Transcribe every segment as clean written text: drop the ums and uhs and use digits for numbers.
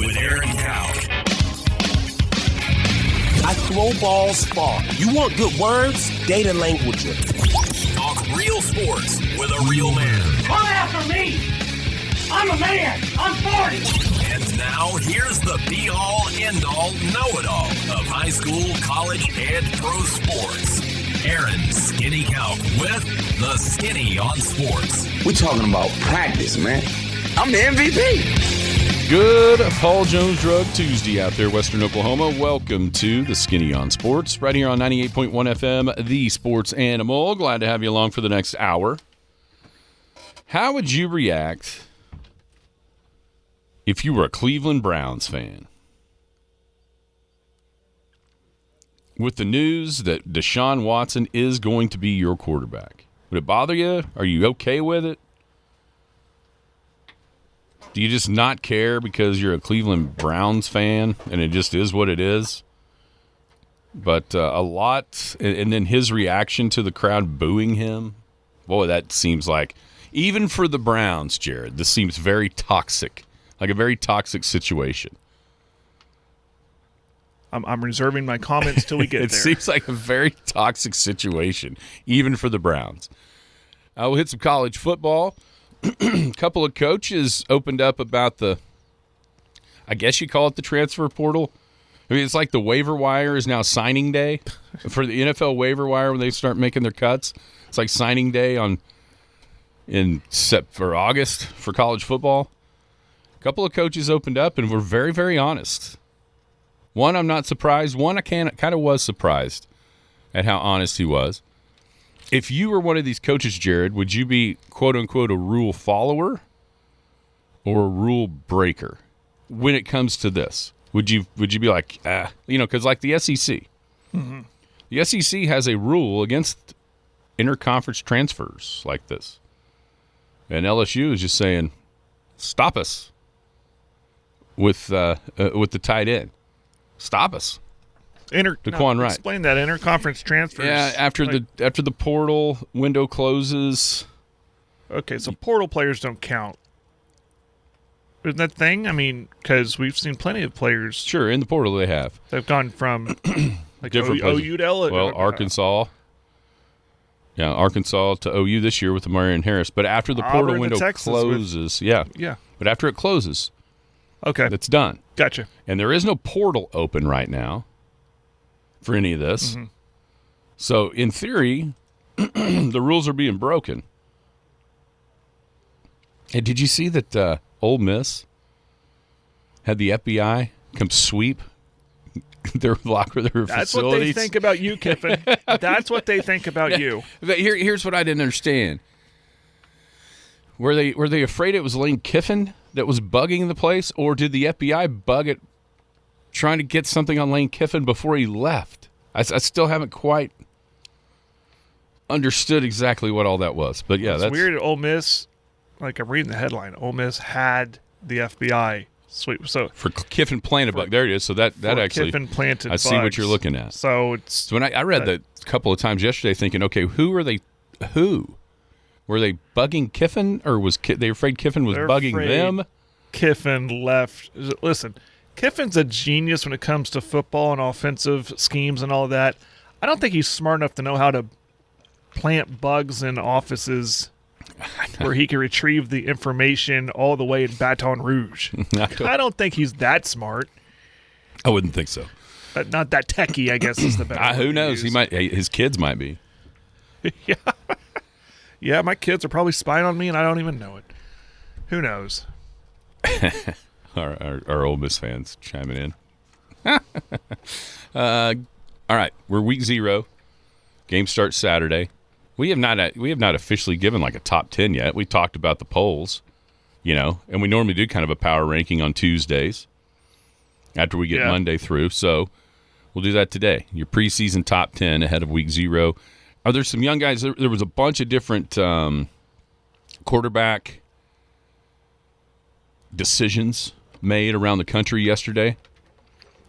with Aaron Cow. I throw balls far. You want good words? Data language. Talk real sports with a real man. Come after me! I'm a man! I'm 40! And now, here's the be-all, end-all, know-it-all of high school, college, and pro sports. Aaron Skinny Cow with the Skinny on Sports. We're talking about practice, man. I'm the MVP. Good Paul Jones Drug Tuesday out there, Western Oklahoma. Welcome to the Skinny on Sports, right here on 98.1 FM, the Sports Animal. Glad to have you along for the next hour. How would you react if you were a Cleveland Browns fan with the news that Deshaun Watson is going to be your quarterback? Would it bother you? Are you okay with it? Do you just not care because you're a Cleveland Browns fan and it just is what it is? But a lot, and then his reaction to the crowd booing him, boy, that seems like, even for the Browns, Jared, this seems very toxic, like a very toxic situation. I'm reserving my comments till we get It there. seems like a very toxic situation, even for the Browns. We'll hit some college football. A couple of coaches opened up about I guess you call it the transfer portal. I mean, it's like the waiver wire is now signing day for the NFL waiver wire when they start making their cuts. It's like signing day for August for college football. A couple of coaches opened up and were very, very honest. One, I'm not surprised. One, I kind of was surprised at how honest he was. If you were one of these coaches, Jared, would you be, quote-unquote, a rule follower or a rule breaker when it comes to this? Would you be like, because like the SEC. Mm-hmm. The SEC has a rule against interconference transfers like this. And LSU is just saying, stop us with the tight end. Stop us. Daquan Wright. Explain that interconference transfers. Yeah, after the portal window closes. Okay, so portal players don't count. Isn't that thing? I mean, because we've seen plenty of players. Sure, in the portal they have. They've gone from like different OU to LSU. Well, Arkansas. Yeah, Arkansas to OU this year with the Marion Harris. But after the portal window closes, yeah. But after it closes, okay, it's done. Gotcha. And there is no portal open right now for any of this. Mm-hmm. So, in theory, the rules are being broken. Hey, did you see that Ole Miss had the FBI come sweep their facilities? That's what they think about you, Kiffin. That's what they think about you. But here's what I didn't understand. Were they afraid it was Lane Kiffin that was bugging the place, or did the FBI bug it trying to get something on Lane Kiffin before he left? I still haven't quite understood exactly what all that was. But yeah, that's weird. Ole Miss, like I'm reading the headline, Ole Miss had the FBI sweep. So for Kiffin planted bug, there it is. So that actually Kiffin planted. I see what you're looking at. So when I read that a couple of times yesterday, thinking, okay, who were they bugging Kiffin, or was they afraid Kiffin was bugging them? Kiffin left. Listen, Kiffin's a genius when it comes to football and offensive schemes and all that. I don't think he's smart enough to know how to plant bugs in offices where he can retrieve the information all the way in Baton Rouge. I don't think he's that smart. I wouldn't think so. But not that techie, I guess, is the better who knows? He might. His kids might be. Yeah. Yeah, my kids are probably spying on me, and I don't even know it. Who knows? Our Ole Miss fans chiming in. All right, we're week 0. Game starts Saturday. We have not officially given like a top 10 yet. We talked about the polls, and we normally do kind of a power ranking on Tuesdays after we get Monday through. So we'll do that today. Your preseason top 10 ahead of week 0. Are there some young guys? There was a bunch of different quarterback decisions made around the country yesterday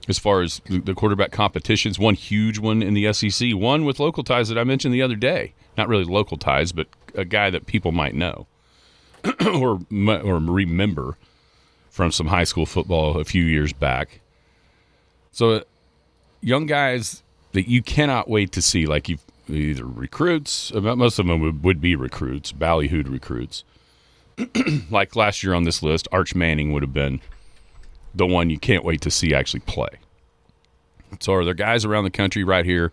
as far as the quarterback competitions. One huge one in the SEC, one with local ties that I mentioned the other day. Not really local ties, but a guy that people might know or remember from some high school football a few years back. So young guys that you cannot wait to see, like you've either recruits, most of them would be recruits, ballyhooed recruits. Like last year on this list, Arch Manning would have been the one you can't wait to see actually play. So are there guys around the country right here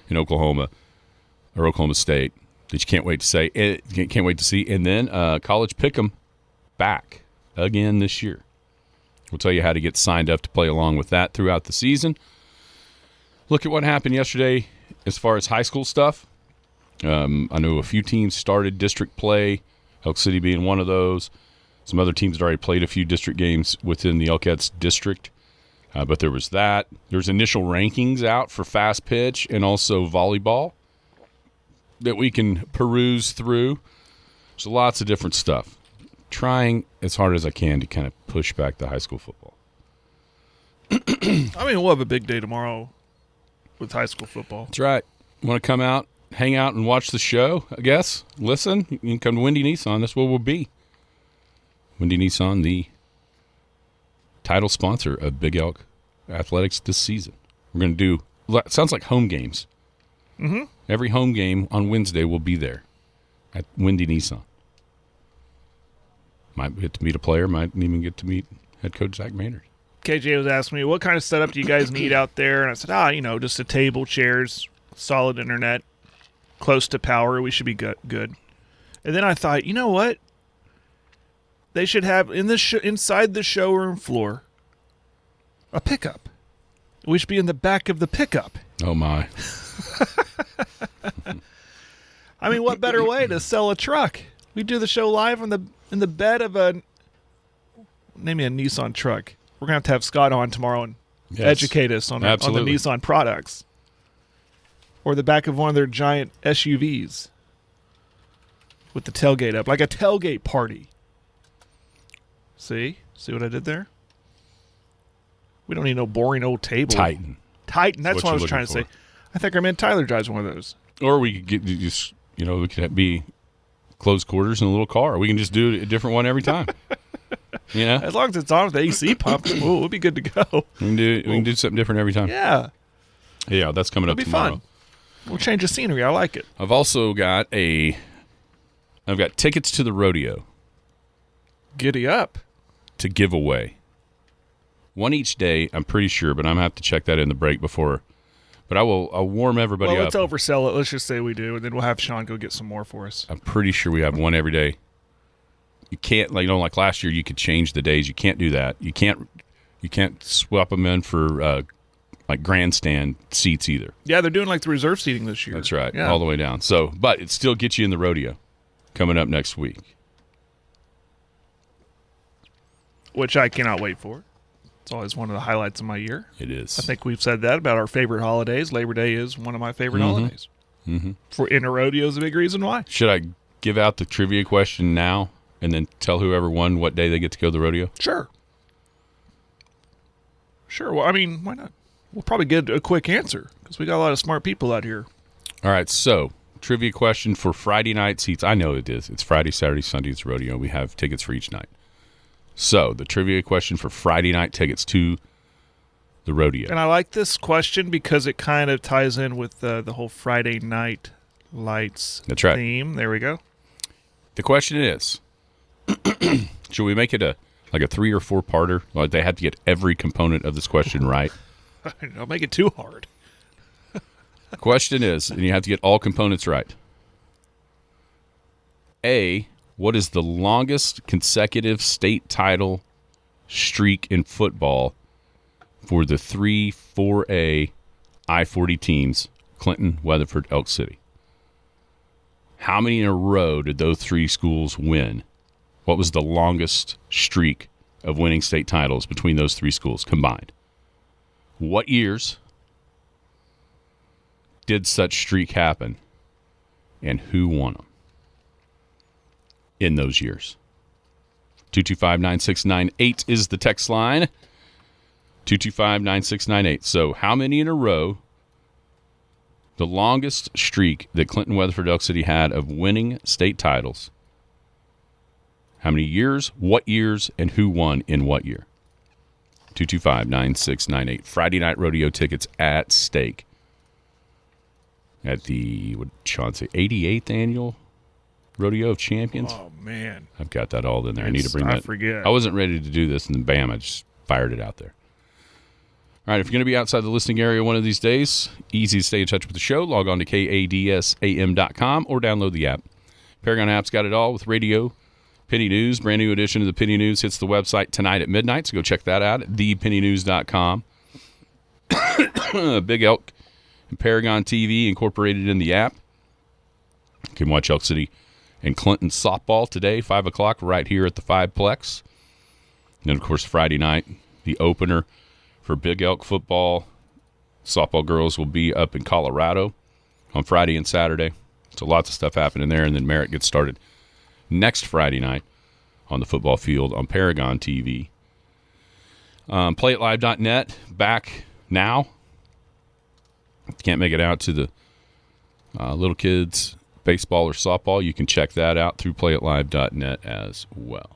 in Oklahoma or Oklahoma State that you can't wait to see? And then college pick'em back again this year. We'll tell you how to get signed up to play along with that throughout the season. Look at what happened yesterday as far as high school stuff. I know a few teams started district play, Elk City being one of those. Some other teams had already played a few district games within the Elkettes district. But there was that. There's initial rankings out for fast pitch and also volleyball that we can peruse through. There's lots of different stuff. Trying as hard as I can to kind of push back the high school football. I mean, we'll have a big day tomorrow with high school football. That's right. Want to come out, hang out, and watch the show, I guess? Listen, you can come to Windy Nissan. That's where we'll be. Windy Nissan, the title sponsor of Big Elk Athletics this season. We're going to do, sounds like home games. Mm-hmm. Every home game on Wednesday will be there at Windy Nissan. Might get to meet a player, might even get to meet head coach Zach Maynard. KJ was asking me, what kind of setup do you guys need out there? And I said, just a table, chairs, solid internet, close to power. We should be good. And then I thought, you know what? They should have inside the showroom floor a pickup. We should be in the back of the pickup. Oh, my. I mean, what better way to sell a truck? We do the show live in the bed of name me a Nissan truck. We're going to have Scott on tomorrow and educate us on the Nissan products. Or the back of one of their giant SUVs with the tailgate up, like a tailgate party. See what I did there? We don't need no boring old table. Titan. That's what I was trying to say. I think our man Tyler drives one of those. Or we could get just, we could be closed quarters in a little car. We can just do a different one every time. As long as it's on with the AC pump, we'll be good to go. We can do something different every time. Yeah. Yeah, that's coming up tomorrow. Fun. We'll change the scenery. I like it. I've also got tickets to the rodeo. Giddy up. To give away. One each day, I'm pretty sure, but I'm going to have to check that in the break before. But I'll warm everybody up. Let's oversell it. Let's just say we do, and then we'll have Sean go get some more for us. I'm pretty sure we have one every day. You can't, like last year, you could change the days. You can't do that. You can't swap them in for grandstand seats either. Yeah, they're doing the reserve seating this year. That's right, yeah. All the way down. So, but it still gets you in the rodeo coming up next week. Which I cannot wait for. It's always one of the highlights of my year. It is. I think we've said that about our favorite holidays. Labor Day is one of my favorite holidays. Mm-hmm. In a rodeo is a big reason why. Should I give out the trivia question now and then tell whoever won what day they get to go to the rodeo? Sure. Well, I mean, why not? We'll probably get a quick answer because we got a lot of smart people out here. All right, so trivia question for Friday night seats. I know it is. It's Friday, Saturday, Sunday. It's rodeo. We have tickets for each night. So the trivia question for Friday night tickets to the rodeo. And I like this question because it kind of ties in with the whole Friday night lights That's right. theme. There we go. The question is, should we make it a 3 or 4 parter? Like they have to get every component of this question right. Don't make it too hard. The question is, and you have to get all components right. A, what is the longest consecutive state title streak in football for the 3-4A I-40 teams, Clinton, Weatherford, Elk City? How many in a row did those 3 schools win? What was the longest streak of winning state titles between those 3 schools combined? What years did such streak happen, and who won them in those years? 225-9698 is the text line. 225-9698. So how many in a row, the longest streak that Clinton, Weatherford, Elk City had of winning state titles, How many years, what years, and who won in what year? 225-9698. Friday night rodeo tickets at stake at the, what did Sean say, 88th annual Rodeo of Champions. Oh, man. I've got that all in there. I need to bring that. I forget. I wasn't ready to do this, and then bam, I just fired it out there. All right, if you're going to be outside the listening area one of these days, easy to stay in touch with the show. Log on to kadsam.com or download the app. Paragon app's got it all with radio, Penny News. Brand new edition of the Penny News hits the website tonight at midnight, so go check that out at thepennynews.com. Big Elk and Paragon TV incorporated in the app. You can watch Elk City and Clinton softball today, 5 o'clock, right here at the Fiveplex. And then, of course, Friday night, the opener for Big Elk football. Softball girls will be up in Colorado on Friday and Saturday. So lots of stuff happening there. And then Merritt gets started next Friday night on the football field on Paragon TV. PlayItLive.net back now. If you can't make it out to the little kids baseball or softball, you can check that out through PlayItLive.net as well.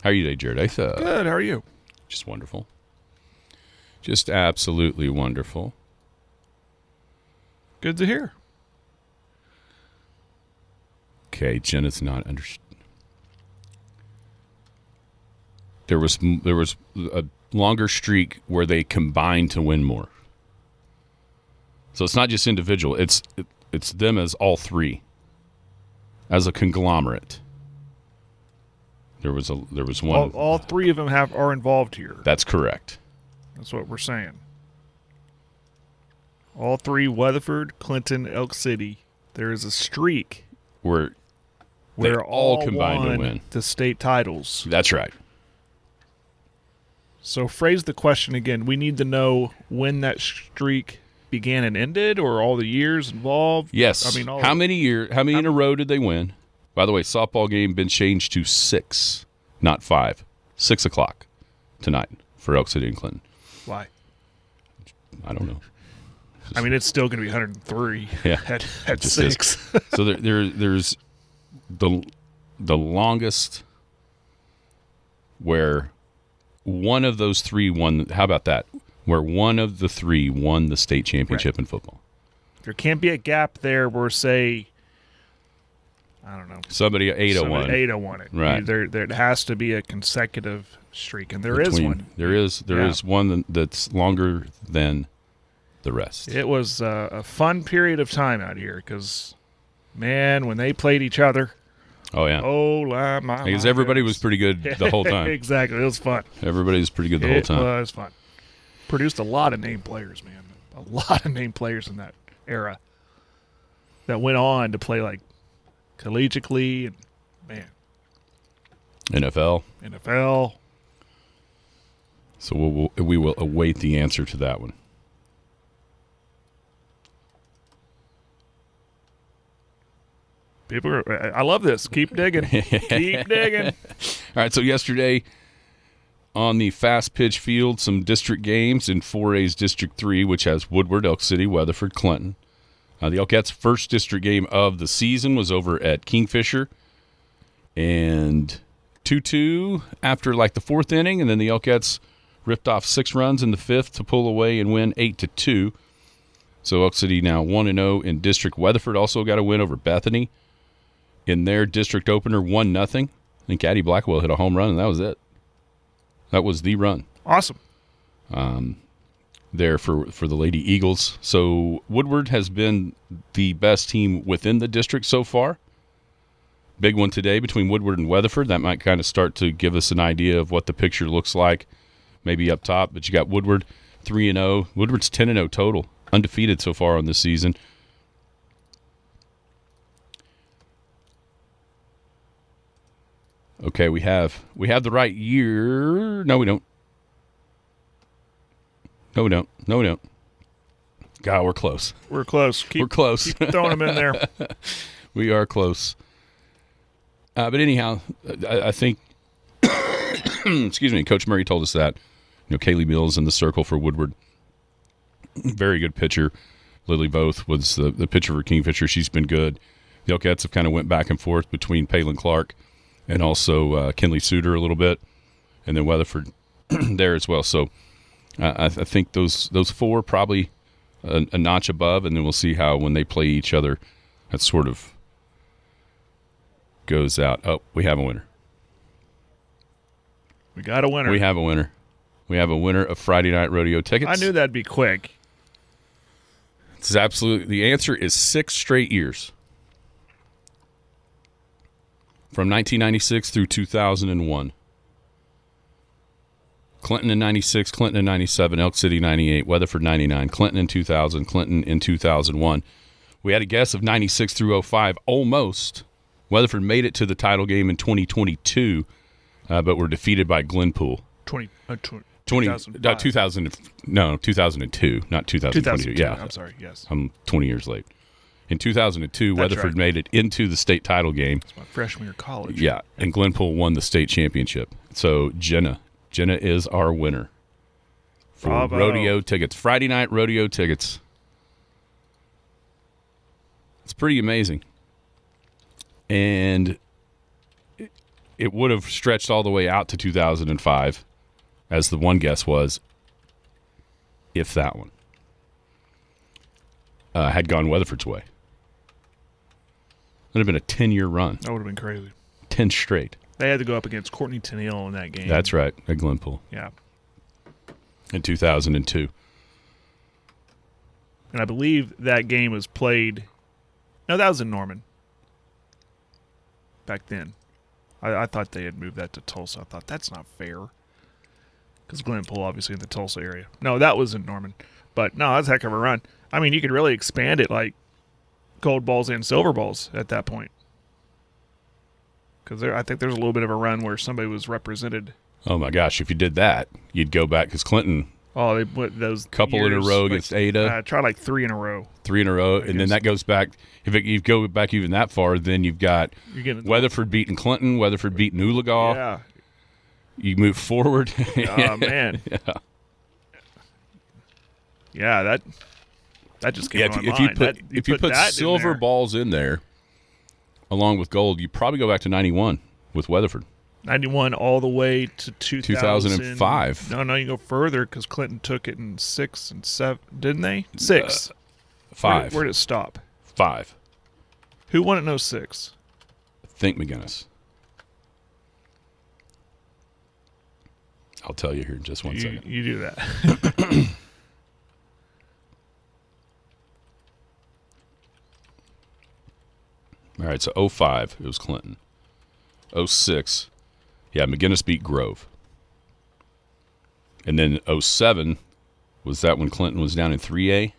How are you today, Jared? Good. How are you? Just wonderful. Just absolutely wonderful. Good to hear. Okay, Jenna's not understood. There was a longer streak where they combined to win more. So it's not just individual. It's them as all three, as a conglomerate. There was one. All three of them are involved here. That's correct. That's what we're saying. All three: Weatherford, Clinton, Elk City. There is a streak where all combined won to win the state titles. That's right. So phrase the question again. We need to know when that streak began and ended, or all the years involved. Yes. I mean, how many in a row did they win? By the way, softball game been changed to 6, not 5. 6 o'clock tonight for Elk City and Clinton. Why? I don't know. I mean, it's still going to be 103 at 6. So there's the longest where one of those three won. How about that? Where one of the three won the state championship in football. There can't be a gap there where, say, I don't know. Somebody 801. 801 it. Right. There has to be a consecutive streak, and there is one. There is one that's longer than the rest. It was a fun period of time out here because, man, when they played each other. Oh, yeah. Because everybody was pretty good the whole time. Exactly. It was fun. Everybody was pretty good the whole time. It was fun. Produced a lot of named players, man. A lot of named players in that era that went on to play like collegiately and, man. NFL. So we will await the answer to that one. I love this. Keep digging. Keep digging. All right, so yesterday on the fast pitch field, some district games in 4A's District 3, which has Woodward, Elk City, Weatherford, Clinton. The Elkettes' first district game of the season was over at Kingfisher. And 2-2 after like the fourth inning, and then the Elkettes ripped off 6 runs in the fifth to pull away and win 8-2. So Elk City now 1-0 in district. Weatherford also got a win over Bethany in their district opener, 1-0. I think Addie Blackwell hit a home run, and that was it. That was the run. Awesome. There for the Lady Eagles. So Woodward has been the best team within the district so far. Big one today between Woodward and Weatherford. That might kind of start to give us an idea of what the picture looks like, maybe up top. But you got Woodward 3-0. Woodward's 10-0 total, undefeated so far on this season. Okay, we have the right year. No, we don't. No, we don't. God, we're close. We're close. We're close. Keep throwing them in there. We are close. But anyhow, I think, excuse me, Coach Murray told us that. Kaylee Mills in the circle for Woodward. Very good pitcher. Lily Voth was the pitcher for Kingfisher. She's been good. The Elkettes have kind of went back and forth between Palin Clark and also Kinley Suter a little bit, and then Weatherford there as well. So I think those four probably a notch above, and then we'll see how when they play each other, that sort of goes out. Oh, we have a winner. We got a winner. We have a winner. We have a winner of Friday Night Rodeo tickets. I knew that'd be quick. It's absolutely. The answer is 6 straight years. From 1996 through 2001. Clinton in 96, Clinton in 97, Elk City 98, Weatherford 99, Clinton in 2000, Clinton in 2001. We had a guess of 96 through 05, almost. Weatherford made it to the title game in 2022, but were defeated by Glenpool. 2002, not 2022. Yeah, I'm sorry, yes. I'm 20 years late. In 2002, That's Weatherford right. made it into the state title game. It's my freshman year of college. Yeah, and Glenpool won the state championship. So Jenna is our winner for Bravo. rodeo tickets, Friday night rodeo tickets. It's pretty amazing. And it would have stretched all the way out to 2005, as the one guess was, if that one had gone Weatherford's way. It would have been a 10-year run. That would have been crazy. 10 straight. They had to go up against Courtney Tennille in that game. That's right, at Glenpool Yeah. in 2002. And I believe that game was played. No, that was in Norman. Back then. I thought they had moved that to Tulsa. I thought that's not fair. Because Glenpool, obviously, in the Tulsa area. No, that was in Norman. But no, that's a heck of a run. I mean, you could really expand it like gold balls and silver balls at that point. Because I think there's a little bit of a run where somebody was represented. Oh, my gosh. If you did that, you'd go back because Clinton, Oh, they put those couple in a years, row like, against Ada. Try like 3 in a row. 3 in a row. And then that goes back. If you go back even that far, then you've got You're getting Weatherford beating Clinton, Weatherford beating Oologah. Yeah. You move forward. Oh, man. Yeah, that just came to my mind. If you put that in silver there. balls in there, along with gold, you probably go back to 91 with Weatherford. 91 all the way to 2005. No, you go further because Clinton took it in 6 and 7, didn't they? 6. 5. Where did it stop? 5. Who won it in 06? Think McGinnis. I'll tell you here in just one second. You do that. All right, so 05, it was Clinton. 06, yeah, McGinnis beat Grove. And then 07, was that when Clinton was down in 3A?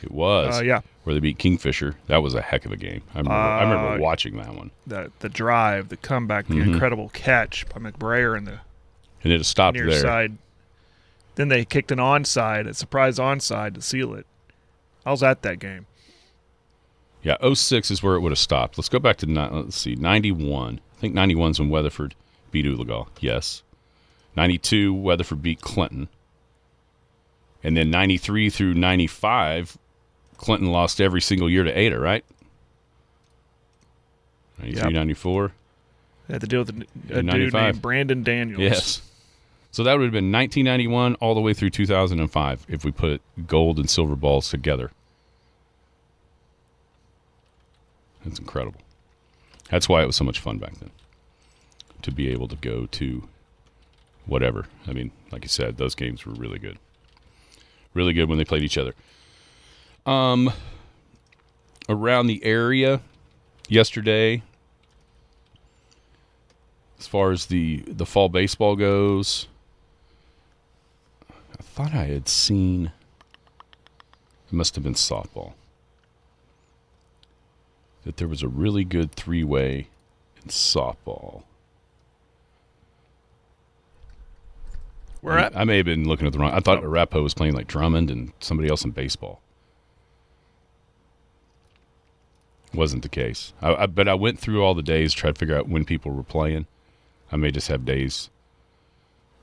It was. Yeah. Where they beat Kingfisher. That was a heck of a game. I remember watching that one. The drive, the comeback, the incredible catch by McBrayer in the And it stopped near there. side. Then they kicked an onside, a surprise onside to seal it. I was at that game. Yeah, 06 is where it would have stopped. Let's go back to, let's see, 91. I think 91's when Weatherford beat Oologah. Yes. 92, Weatherford beat Clinton. And then 93 through 95, Clinton lost every single year to Ada, right? 93, Yep. 94. They had to deal with a dude 95. named Brandon Daniels. Yes. So that would have been 1991 all the way through 2005 if we put gold and silver balls together. That's incredible. That's why it was so much fun back then, to be able to go to whatever. I mean, like you said, those games were really good. Really good when they played each other. Around the area yesterday, as far as the fall baseball goes, I thought I had seen, it must have been softball, that there was a really good 3-way in softball. Where at? I may have been looking at the wrong. I thought Arapahoe was playing like Drummond and somebody else in baseball. Wasn't the case. But I went through all the days, tried to figure out when people were playing. I may just have days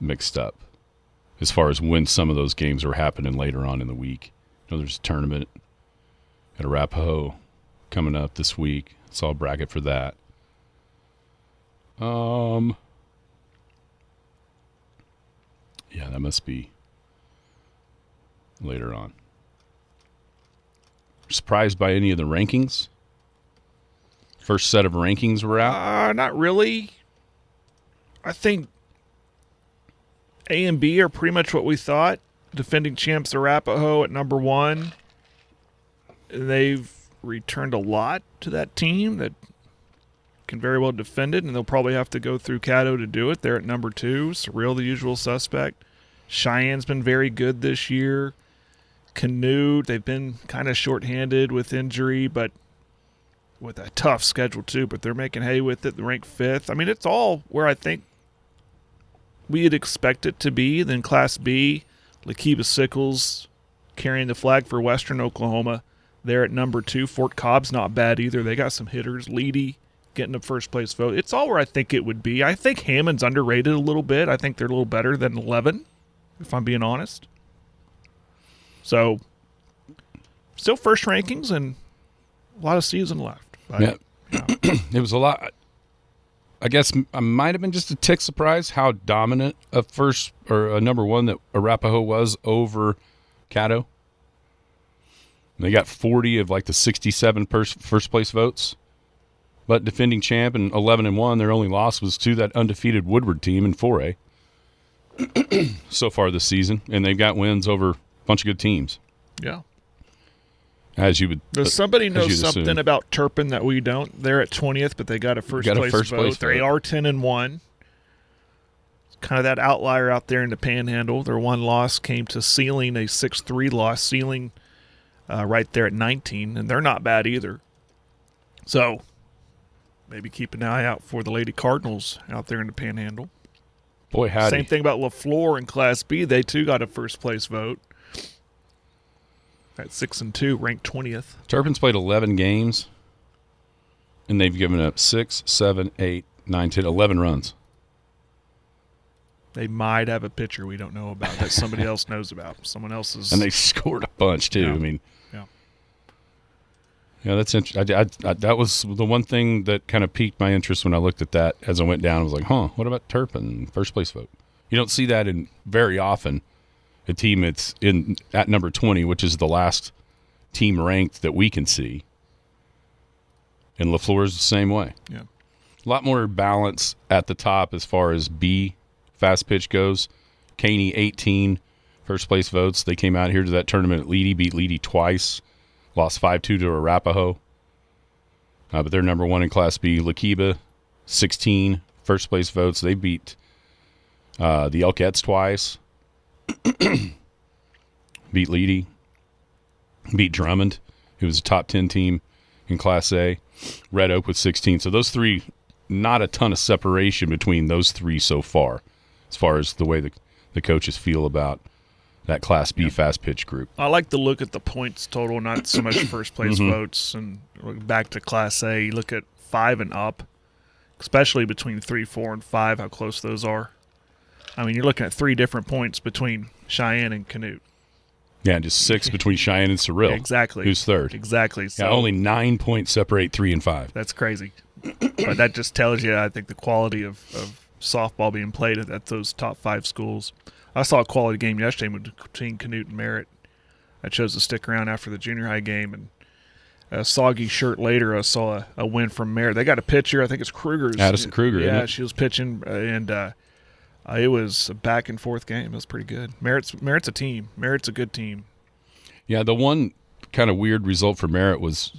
mixed up as far as when some of those games were happening later on in the week. You know, there's a tournament at Arapahoe coming up this week. Saw a bracket for that. Yeah, that must be later on. Surprised by any of the rankings? First set of rankings were out? Not really. I think A and B are pretty much what we thought. Defending champs Arapahoe at number 1. They've returned a lot to that team that can very well defend it, and they'll probably have to go through Caddo to do it. They're at number 2. Surreal, the usual suspect. Cheyenne's been very good this year. Canute, they've been kind of shorthanded with injury, but with a tough schedule too. But they're making hay with it. They're ranked 5th. I mean, it's all where I think we'd expect it to be. Then Class B, Lakiba Sickles carrying the flag for Western Oklahoma. They're at number 2. Fort Cobb's not bad either. They got some hitters. Leedy getting a first-place vote. It's all where I think it would be. I think Hammond's underrated a little bit. I think they're a little better than 11, if I'm being honest. So, still first rankings and a lot of season left. But, yeah. It was a lot. I guess I might have been just a tick surprised how dominant a first or a number 1 that Arapahoe was over Caddo. They got 40 of like the 67 first place votes. But defending champ and 11-1, their only loss was to that undefeated Woodward team in 4A so far this season, and they've got wins over a bunch of good teams. Yeah. As you would. Does somebody know something assume about Turpin that we don't? They're at 20th, but they got a first place vote. They are 10-1. Kind of that outlier out there in the Panhandle. Their one loss came to Sealing, a 6-3 loss. Sealing right there at 19, and they're not bad either. So maybe keep an eye out for the Lady Cardinals out there in the Panhandle. Boy, howdy. Same thing about LaFleur in Class B. They, too, got a first-place vote. At 6-2, ranked 20th. Turpin's played 11 games, and they've given up 6, 7, 8, 9, 10, 11 runs. They might have a pitcher we don't know about that somebody else knows about. Someone else's. And they scored a bunch, too. Yeah. I mean, yeah, that's interesting. That was the one thing that kind of piqued my interest when I looked at that as I went down. I was like, what about Turpin, first place vote? You don't see that in very often. A team that's at number 20, which is the last team ranked that we can see. And LaFleur's the same way. Yeah. A lot more balance at the top as far as B fast pitch goes. Caney, 18 first place votes. They came out here to that tournament at Leedy, beat Leedy twice, lost 5-2 to Arapahoe. But they're number 1 in Class B. Lakiba, 16 first place votes. They beat the Elkettes twice. Beat Leedy, beat Drummond, who was a top 10 team in Class A. Red Oak with 16. So those three, not a ton of separation between those three so far as the way the coaches feel about that Class B fast pitch group. I like to look at the points total, not so much first place votes. And look back to Class A, you look at 5 and up, especially between 3, 4, and 5, how close those are. I mean, you're looking at 3 different points between Cheyenne and Canute. Yeah, just 6 between Cheyenne and Surreal. Exactly. Who's third? Exactly. So, yeah, only 9 points separate 3 and 5. That's crazy. But that just tells you, I think, the quality of softball being played at those top 5 schools. I saw a quality game yesterday between Canute and Merritt. I chose to stick around after the junior high game, and a soggy shirt later, I saw a win from Merritt. They got a pitcher. I think it's Kruger's. Addison Kruger, yeah, isn't it? She was pitching, and it was a back-and-forth game. It was pretty good. Merritt's a team. Merritt's a good team. Yeah, the one kind of weird result for Merritt was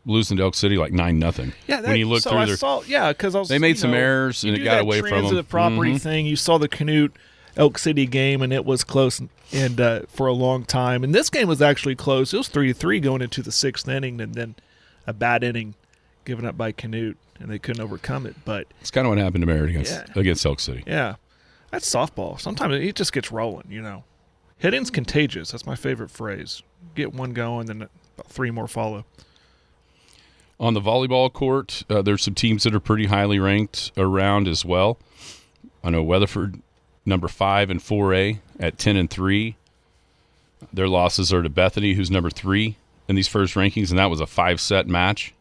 losing to Elk City like 9-0. Yeah, when you look through because they made some errors and it got away from them. Transitive property thing. You saw the Canute Elk City game, and it was close and for a long time. And this game was actually close. It was 3-3 going into the 6th inning, and then a bad inning given up by Canute, and they couldn't overcome it. But it's kind of what happened to Merritt against Elk City. Yeah, that's softball. Sometimes it just gets rolling, Hitting's contagious. That's my favorite phrase. Get one going, then about 3 more follow. On the volleyball court, there's some teams that are pretty highly ranked around as well. I know Weatherford, number 5 in 4A at 10-3. Their losses are to Bethany, who's number 3 in these first rankings, and that was a 5-set match.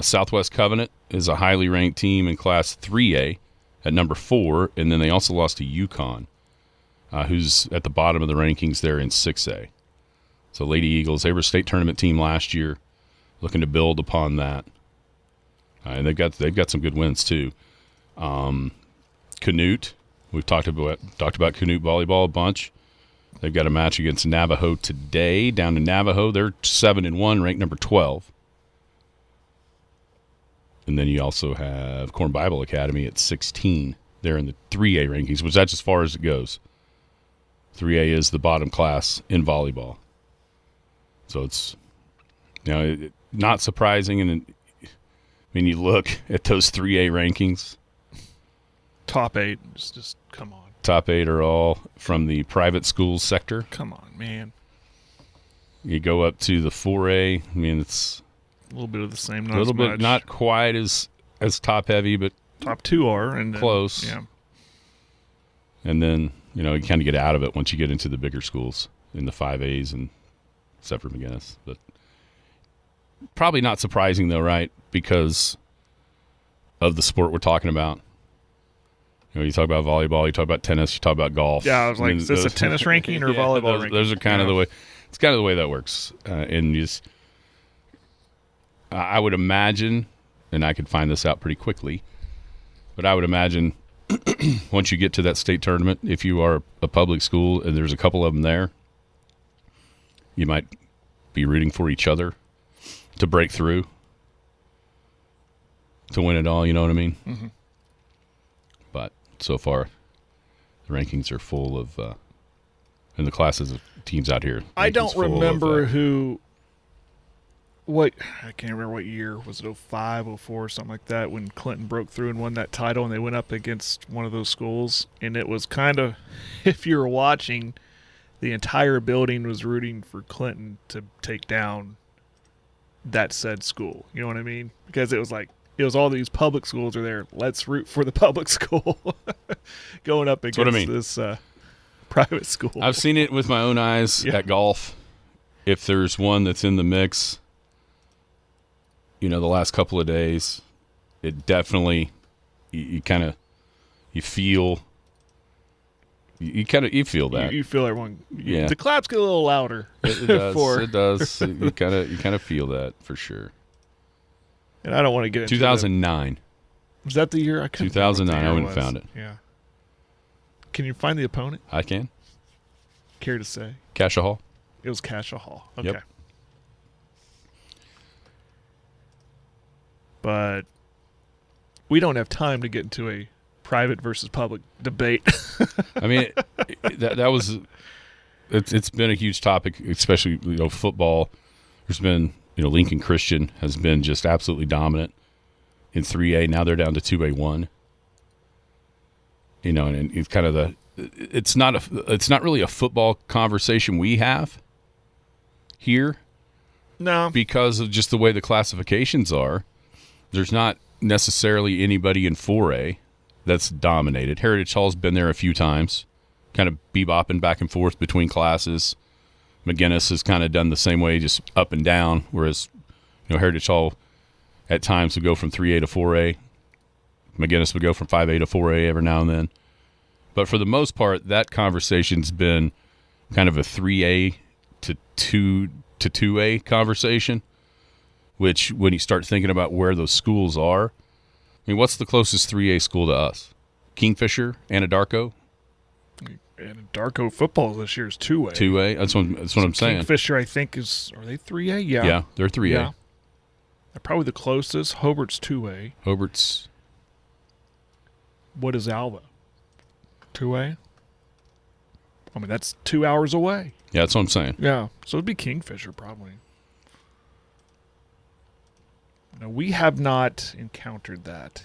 Southwest Covenant is a highly ranked team in Class 3A at number 4, and then they also lost to UConn, who's at the bottom of the rankings there in 6A. So Lady Eagles, they were a state tournament team last year, looking to build upon that. And they've got some good wins too. Canute, we've talked about Canute volleyball a bunch. They've got a match against Navajo today down in Navajo. They're 7-1, ranked number 12. And then you also have Corn Bible Academy at 16. They're in the 3A rankings, which that's as far as it goes. 3A is the bottom class in volleyball. So it's, not surprising. And you look at those 3A rankings. Top 8, just come on. Top 8 are all from the private schools sector. Come on, man. You go up to the 4A. It's a little bit of the same. Not a little as bit, much. not quite as top heavy, but top 2 are and close. Yeah. And then you kind of get out of it once you get into the bigger schools in the 5As, and except for McGinnis. But probably not surprising though, right? Because of the sport we're talking about. You talk about volleyball, you talk about tennis, you talk about golf. Yeah, I was like, is this a tennis ranking or a volleyball ranking? Those are kind of the way. It's kind of the way that works. And I would imagine, and I could find this out pretty quickly, but I would imagine once you get to that state tournament, if you are a public school and there's a couple of them there, you might be rooting for each other to break through, to win it all. You know what I mean? Mm-hmm. But so far, the rankings are full of, and the classes of teams out here. I don't remember I can't remember what year. Was it 05, 04, something like that, when Clinton broke through and won that title, and they went up against one of those schools. And it was kind of, if you were watching, the entire building was rooting for Clinton to take down that said school. You know what I mean? Because it was like, it was all these public schools are there. Let's root for the public school going up against this private school. I've seen it with my own eyes at golf. If there's one that's in the mix, the last couple of days, it definitely you feel that. You feel everyone. Yeah. The claps get a little louder. It does. It does. You kind of feel that for sure. And I don't want to get into 2009. Was that the year? I couldn't 2009. I wouldn't have found it. Yeah. Can you find the opponent? I can. Care to say? Cassia Hall. It was Cassia Hall. Okay. Yep. But we don't have time to get into a private versus public debate. I mean, that was it's been a huge topic, especially football. There's been Lincoln Christian has been just absolutely dominant in 3A. Now they're down to 2A1. And it's kind of it's not really a football conversation we have here. No, because of just the way the classifications are. There's not necessarily anybody in 4A that's dominated. Heritage Hall's been there a few times, kind of bebopping back and forth between classes. McGinnis has kind of done the same way, just up and down, whereas Heritage Hall at times would go from 3A to 4A. McGinnis would go from 5A to 4A every now and then. But for the most part, that conversation's been kind of a 3A to 2A conversation, which when you start thinking about where those schools are, what's the closest 3A school to us? Kingfisher, Anadarko? Anadarko football this year is 2A. 2A? That's what I'm saying. Kingfisher, I think, are they 3A? Yeah. Yeah, they're 3A. Yeah. They're probably the closest. Hobart's 2A. What is Alva? 2A? That's 2 hours away. Yeah, that's what I'm saying. Yeah. So it'd be Kingfisher, probably. No, we have not encountered that.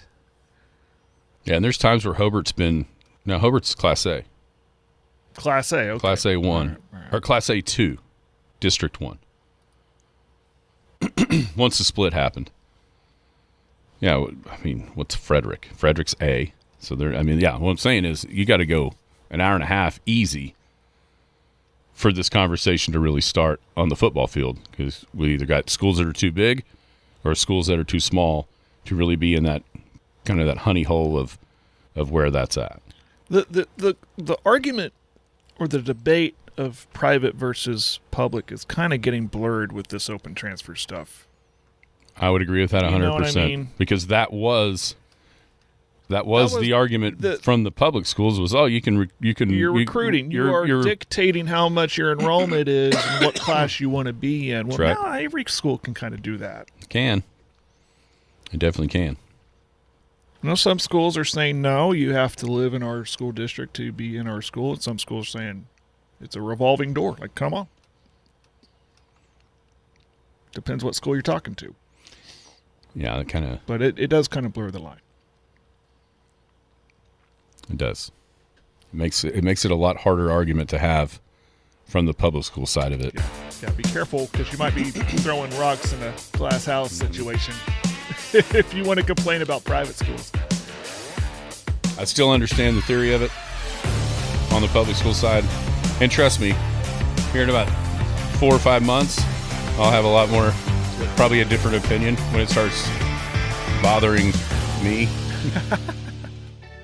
Yeah, and there's times where Hobart's Class A. Class A, okay. Class A1. Right. Or Class A2, District 1. Once the split happened. Yeah, what's Frederick? Frederick's A. So what I'm saying is you got to go an hour and a half easy for this conversation to really start on the football field, because we either got schools that are too big or schools that are too small to really be in that kind of that honey hole of where that's at. The argument or the debate of private versus public is kind of getting blurred with this open transfer stuff. I would agree with that 100%. You know what I mean? Because that was the argument from the public schools was, oh, you're recruiting. You're dictating how much your enrollment is and what class you want to be in. Well, right. No, every school can kind of do that. It definitely can. You know, some schools are saying, no, you have to live in our school district to be in our school. And some schools are saying it's a revolving door. Like, come on. Depends what school you're talking to. Yeah, it kind of. But it does kind of blur the line. It does. It makes it a lot harder argument to have from the public school side of it. Yeah, be careful because you might be throwing rocks in a glass house situation if you want to complain about private schools. I still understand the theory of it on the public school side. And trust me, here in about 4 or 5 months, I'll have a lot more, probably a different opinion when it starts bothering me.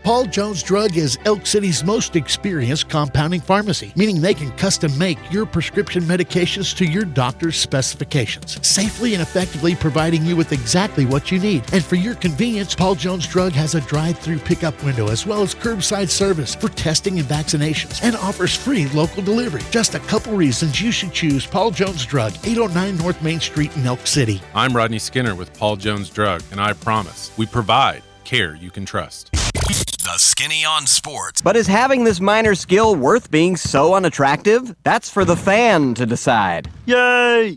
Paul Jones Drug is Elk City's most experienced compounding pharmacy, meaning they can custom make your prescription medications to your doctor's specifications, safely and effectively providing you with exactly what you need. And for your convenience, Paul Jones Drug has a drive-through pickup window as well as curbside service for testing and vaccinations and offers free local delivery. Just a couple reasons you should choose Paul Jones Drug, 809 North Main Street in Elk City. I'm Rodney Skinner with Paul Jones Drug, and I promise we provide care you can trust. The Skinny on Sports. But is having this minor skill worth being so unattractive? That's for the fan to decide. Yay!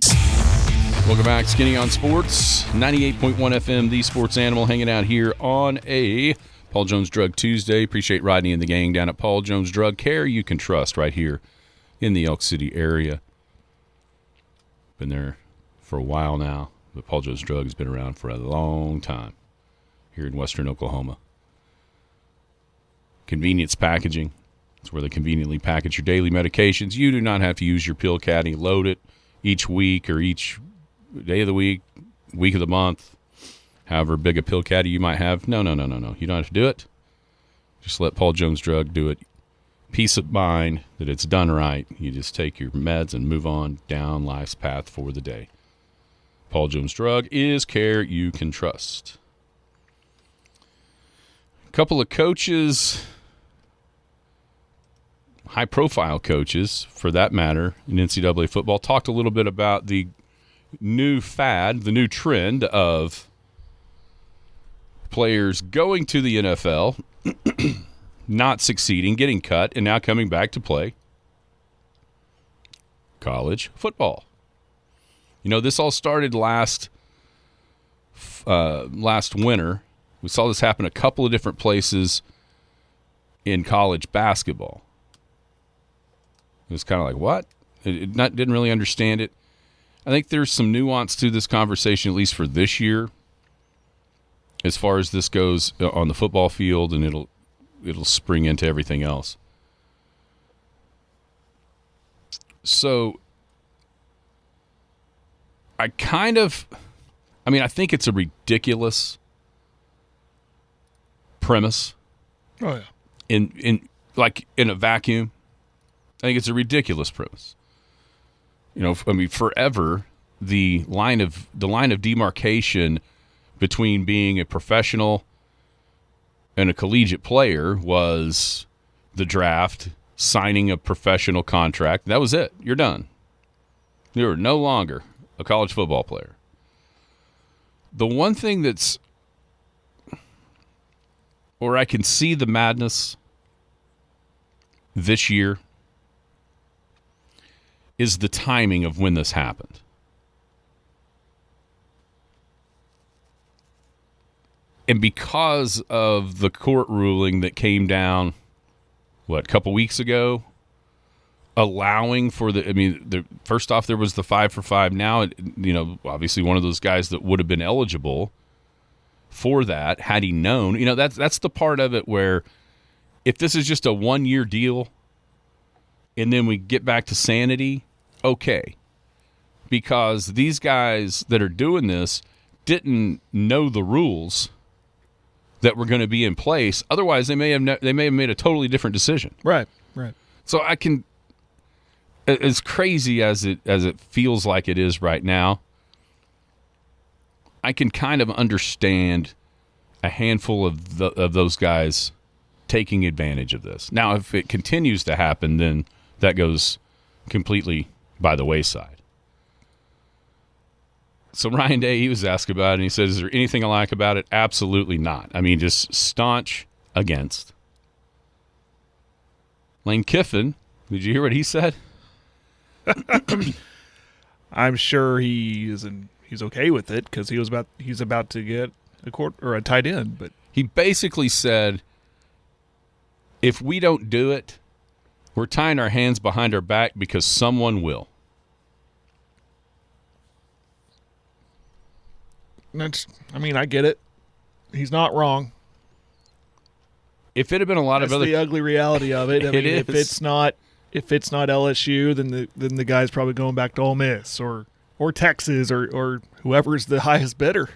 Welcome back, Skinny on Sports, 98.1 FM, the sports animal, hanging out here on a Paul Jones Drug Tuesday. Appreciate Rodney and the gang down at Paul Jones Drug. Care you can trust right here in the Elk City area. Been there for a while now, but Paul Jones Drug has been around for a long time here in western Oklahoma. Convenience packaging. It's where they conveniently package your daily medications. You do not have to use your pill caddy, load it each week or each day of the week of the month, however big a pill caddy you might have. No. You don't have to do it. Just let Paul Jones Drug do it. Peace of mind that it's done right. You just take your meds and move on down life's path for the day. Paul Jones Drug is care you can trust. A couple of coaches, high-profile coaches, for that matter, in NCAA football, talked a little bit about the new fad, the new trend of players going to the NFL, not succeeding, getting cut, and now coming back to play college football. You know, this all started last winter. We saw this happen a couple of different places in college basketball. It was kind of like, what? Didn't really understand it. I think there's some nuance to this conversation, at least for this year, as far as this goes on the football field, and it'll spring into everything else. So I think it's a ridiculous premise. Oh, yeah. In a vacuum, I think it's a ridiculous premise. You know, forever the line of demarcation between being a professional and a collegiate player was the draft, signing a professional contract. That was it. You're done. You're no longer a college football player. The one thing that's where I can see the madness this year is the timing of when this happened. And because of the court ruling that came down, a couple weeks ago, allowing for first off, there was the 5 for 5. Now, obviously one of those guys that would have been eligible for that had he known. You know, that's the part of it where if this is just a 1-year deal and then we get back to sanity, okay. Because these guys that are doing this didn't know the rules that were going to be in place. Otherwise, they may have made a totally different decision. Right. So I can, as crazy as it feels like it is right now, I can kind of understand a handful of those guys taking advantage of this. Now, if it continues to happen, then that goes completely by the wayside. So Ryan Day, he was asked about it, and he said, is there anything I like about it? Absolutely not. I mean, just staunch against. Lane Kiffin, did you hear what he said? I'm sure he's okay with it because he's about to get a tight end. But he basically said, if we don't do it, we're tying our hands behind our back because someone will. I get it. He's not wrong. If it had been a lot That's of other, the ugly reality of it. If it's not LSU, then the guy's probably going back to Ole Miss or Texas or whoever's the highest bidder.